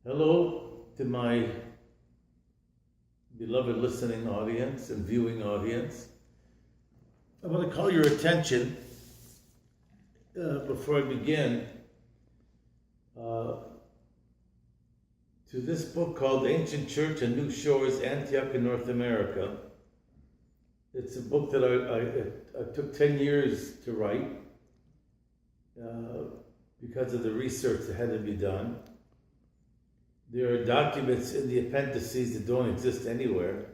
Hello to my beloved listening audience and viewing audience. I want to call your attention before I begin to this book called Ancient Church and New Shores, Antioch in North America. It's a book that I took 10 years to write because of the research that had to be done. There are documents in the appendices that don't exist anywhere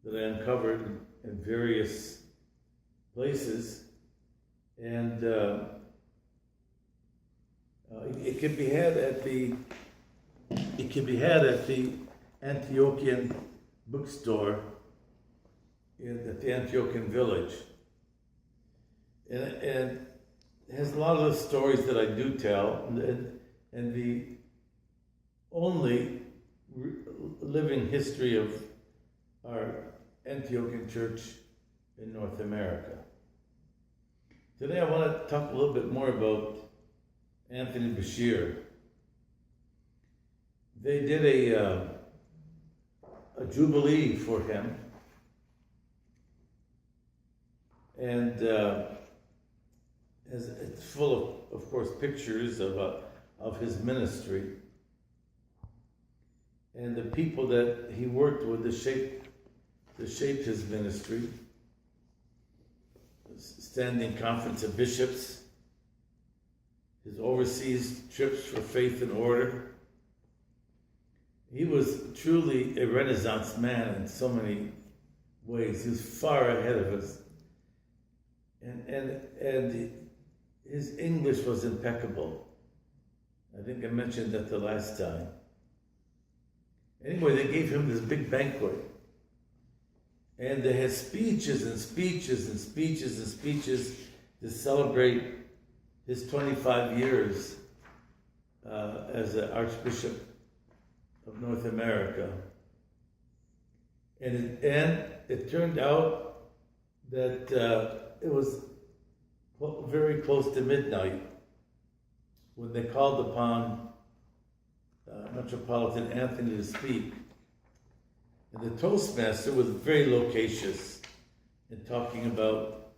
that I uncovered in various places, and it can be had at the Antiochian bookstore at the Antiochian village, and it has a lot of the stories that I do tell, and the only living history of our Antiochian church in North America. Today I want to talk a little bit more about Antony Bashir. They did a jubilee for him, and it's full of course, pictures of his ministry and the people that he worked with to shape his ministry. Standing Conference of Bishops, his overseas trips for faith and order. He was truly a Renaissance man in so many ways. He was far ahead of us. And his English was impeccable. I think I mentioned that the last time. Anyway, they gave him this big banquet. And they had speeches and speeches and speeches and speeches to celebrate his 25 years as an Archbishop of North America. And it turned out that it was very close to midnight when they called upon Metropolitan Antony to speak. And the Toastmaster was very loquacious in talking about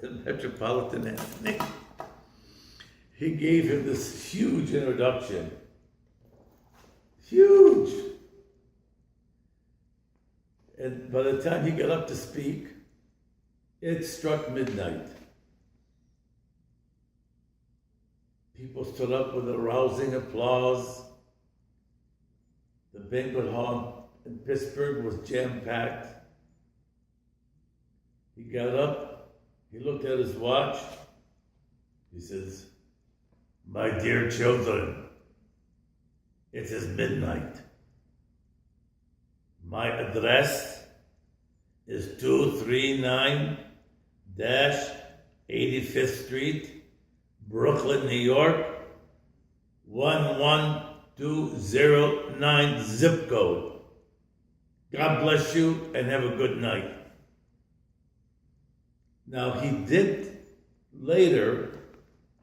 Metropolitan Antony. He gave him this huge introduction. Huge! And by the time he got up to speak, it struck midnight. People stood up with a rousing applause. The banquet hall in Pittsburgh was jam-packed. He got up, he looked at his watch. He says, "My dear children, it is midnight. My address is 239-85th Street, Brooklyn, New York, 11209 zip code. God bless you and have a good night." Now he did later,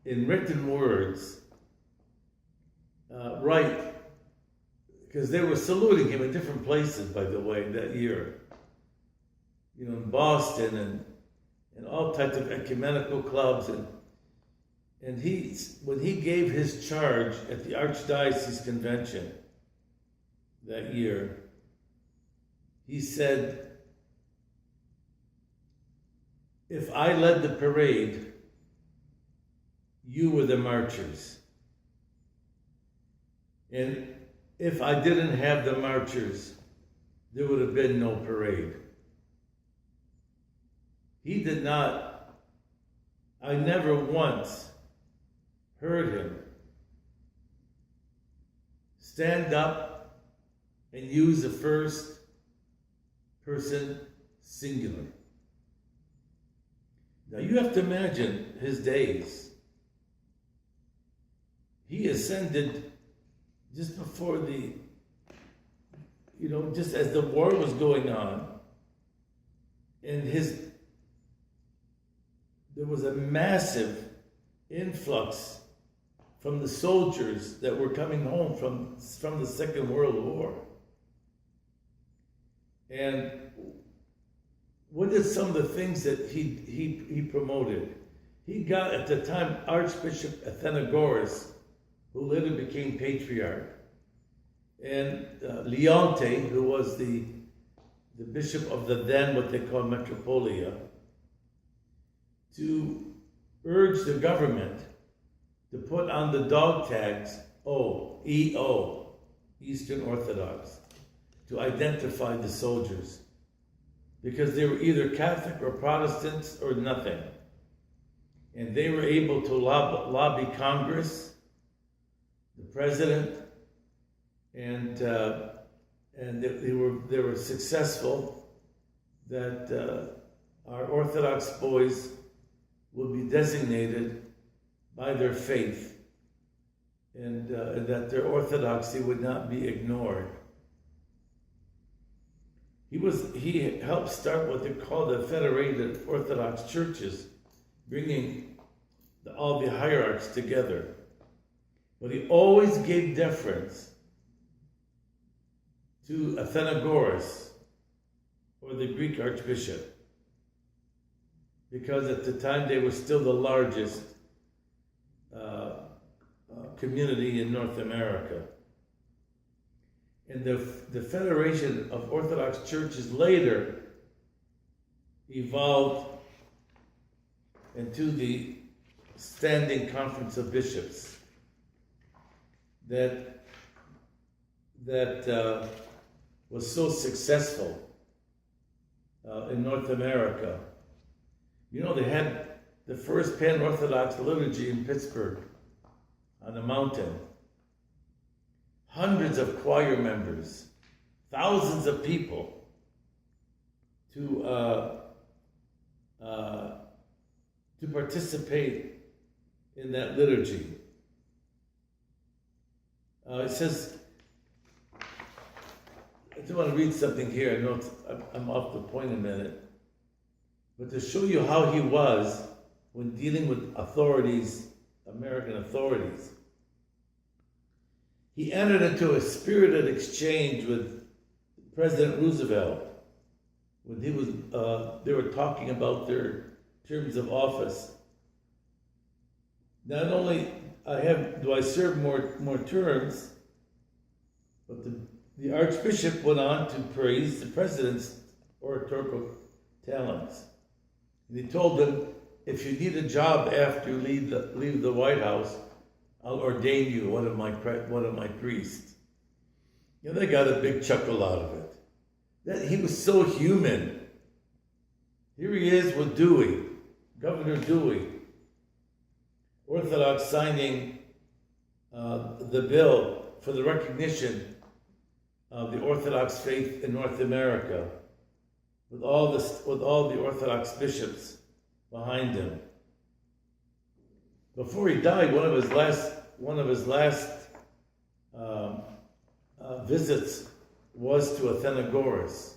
in written words, write, because they were saluting him in different places, by the way, that year. You know, in Boston and all types of ecumenical clubs. And when he gave his charge at the Archdiocese Convention that year, he said, "If I led the parade, you were the marchers. And if I didn't have the marchers, there would have been no parade. He did not, I never once heard him stand up and use the first person singular. Now you have to imagine his days. He ascended just before just as the war was going on, and there was a massive influx from the soldiers that were coming home from the Second World War. And what are some of the things that he promoted? He got, at the time, Archbishop Athenagoras, who later became Patriarch, and Leonte, who was the bishop of the then what they call Metropolia, to urge the government to put on the dog tags EO, Eastern Orthodox, to identify the soldiers, because they were either Catholic or Protestants or nothing. And they were able to lobby Congress, the president, and they were successful that our Orthodox boys would be designated by their faith, and that their orthodoxy would not be ignored. He helped start what they call the Federated Orthodox Churches, bringing all the hierarchs together. But he always gave deference to Athenagoras, or the Greek Archbishop, because at the time they were still the largest community in North America. And the Federation of Orthodox Churches later evolved into the Standing Conference of Bishops that was so successful in North America. You know, they had the first Pan-Orthodox liturgy in Pittsburgh on a mountain. Hundreds of choir members, thousands of people to participate in that liturgy. It says, I just want to read something here. I know I'm off the point a minute, but to show you how he was when dealing with authorities, American authorities. He entered into a spirited exchange with President Roosevelt when they were talking about their terms of office. Not only do I serve more terms, but the Archbishop went on to praise the president's oratorical talents. And he told them, if you need a job after you leave the White House, I'll ordain you one of my priests. You know, they got a big chuckle out of it. That he was so human. Here he is with Dewey, Governor Dewey, Orthodox, signing the bill for the recognition of the Orthodox faith in North America, with all the Orthodox bishops behind him. Before he died, one of his last visits was to Athenagoras.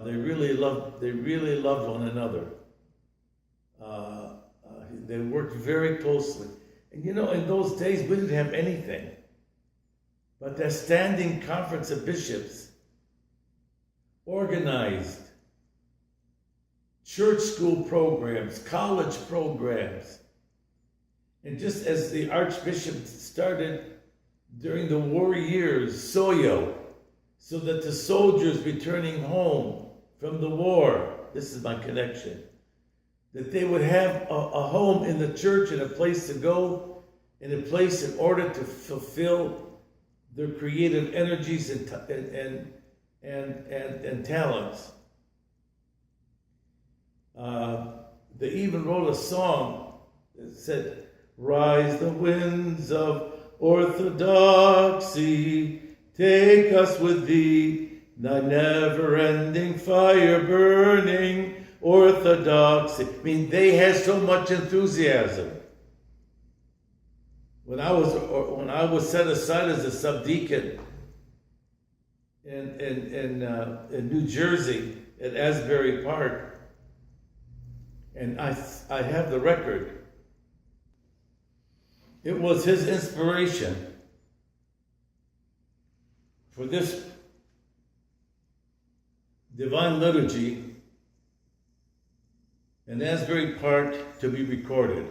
They really loved one another. They worked very closely, and you know, in those days we didn't have anything, but the Standing Conference of Bishops organized church school programs, college programs. And just as the Archbishop started during the war years, Soyo, so that the soldiers returning home from the war, this is my connection, that they would have a home in the church and a place to go, and a place in order to fulfill their creative energies and talents. They even wrote a song that said, "Rise the winds of orthodoxy, take us with thee, thy never-ending fire burning, orthodoxy." I mean, they had so much enthusiasm. When I was set aside as a subdeacon in New Jersey at Asbury Park, and I have the record. It was his inspiration for this divine liturgy in Asbury Park to be recorded.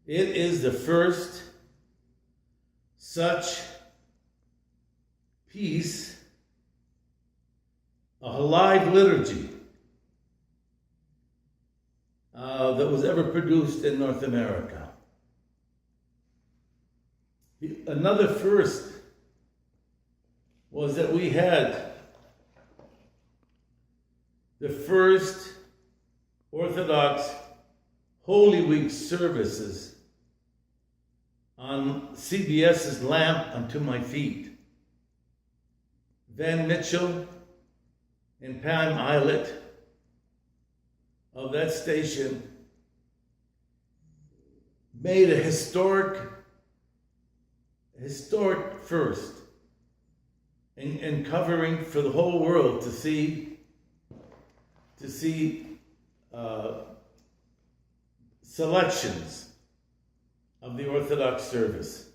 It is the first such piece, a live liturgy, that was ever produced in North America. Another first was that we had the first Orthodox Holy Week services on CBS's Lamp Unto My Feet. Van Mitchell and Pam Eilert of that station made a historic first in covering for the whole world to see selections of the Orthodox service.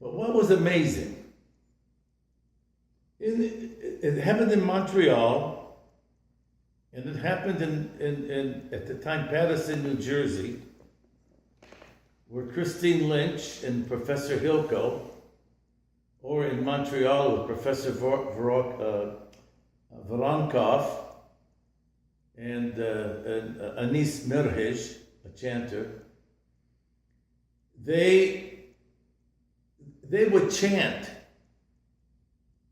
But what was amazing, it happened in Montreal, and it happened in at the time Paterson, New Jersey, where Christine Lynch and Professor Hilko, or in Montreal with Professor Voronkov and Anis Mirhej, a chanter, they would chant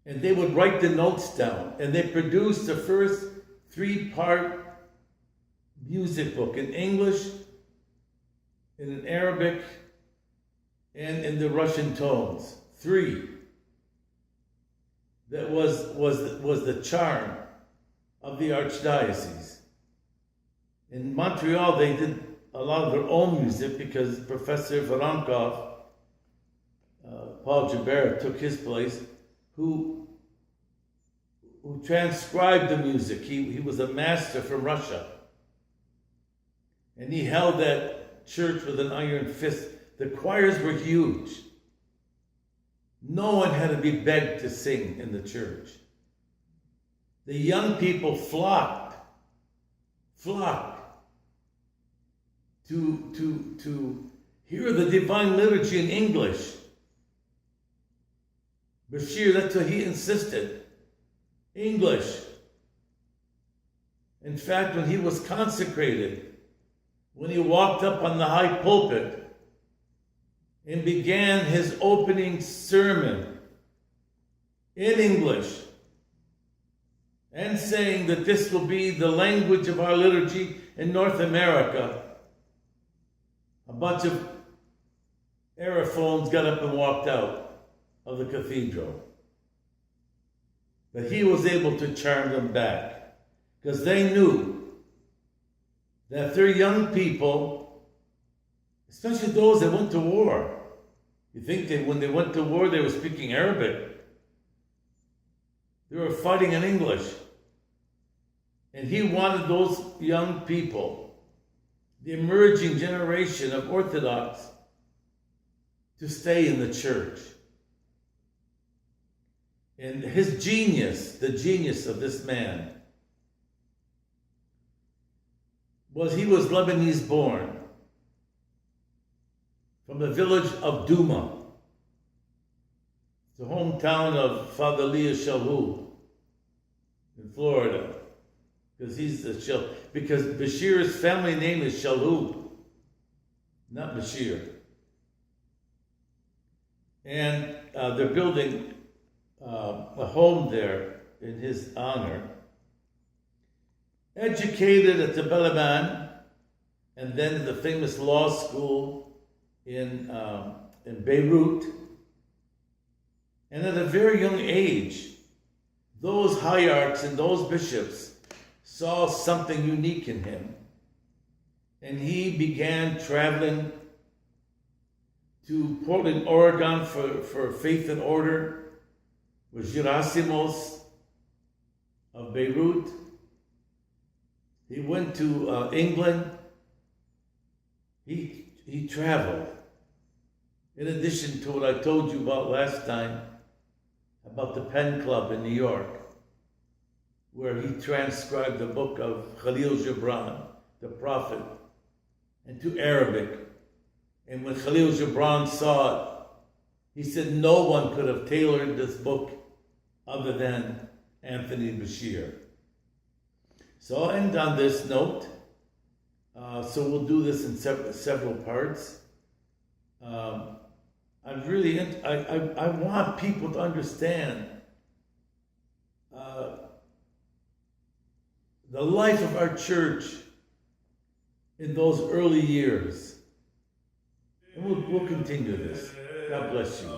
and they would write the notes down, and they produced the first 3-part music book in English, in an Arabic, and in the Russian tones. 3. That was the charm of the archdiocese. In Montreal, they did a lot of their own music because Professor Voronkov, Paul Joubert, took his place, who transcribed the music. He was a master from Russia. And he held that church with an iron fist. The choirs were huge. No one had to be begged to sing in the church. The young people flocked to hear the Divine Liturgy in English. Bashir, that's what he insisted. English. In fact, when he was consecrated, when he walked up on the high pulpit and began his opening sermon in English and saying that this will be the language of our liturgy in North America, a bunch of aerophones got up and walked out of the cathedral. But he was able to charm them back because they knew that their young people, especially those that went to war, you think that when they went to war they were speaking Arabic. They were fighting in English. And he wanted those young people, the emerging generation of Orthodox, to stay in the church. And his genius, the genius of this man, was he was Lebanese born from the village of Duma, the hometown of Father Leah Shalhu in Florida, because he's the Shal. because Bashir's family name is Shalhoub, not Bashir. And they're building a home there in his honor. Educated at the Balaban, and then at the famous law school in Beirut. And at a very young age, those hierarchs and those bishops saw something unique in him. And he began traveling to Portland, Oregon for Faith and Order with Gerasimos of Beirut. He went to England. He traveled. In addition to what I told you about last time, about the Pen Club in New York, where he transcribed the book of Khalil Gibran, the prophet, into Arabic. And when Khalil Gibran saw it, he said no one could have tailored this book other than Anthony Bashir. So I'll end on this note. So we'll do this in several parts. I want people to understand the life of our church in those early years. And we'll continue this. God bless you.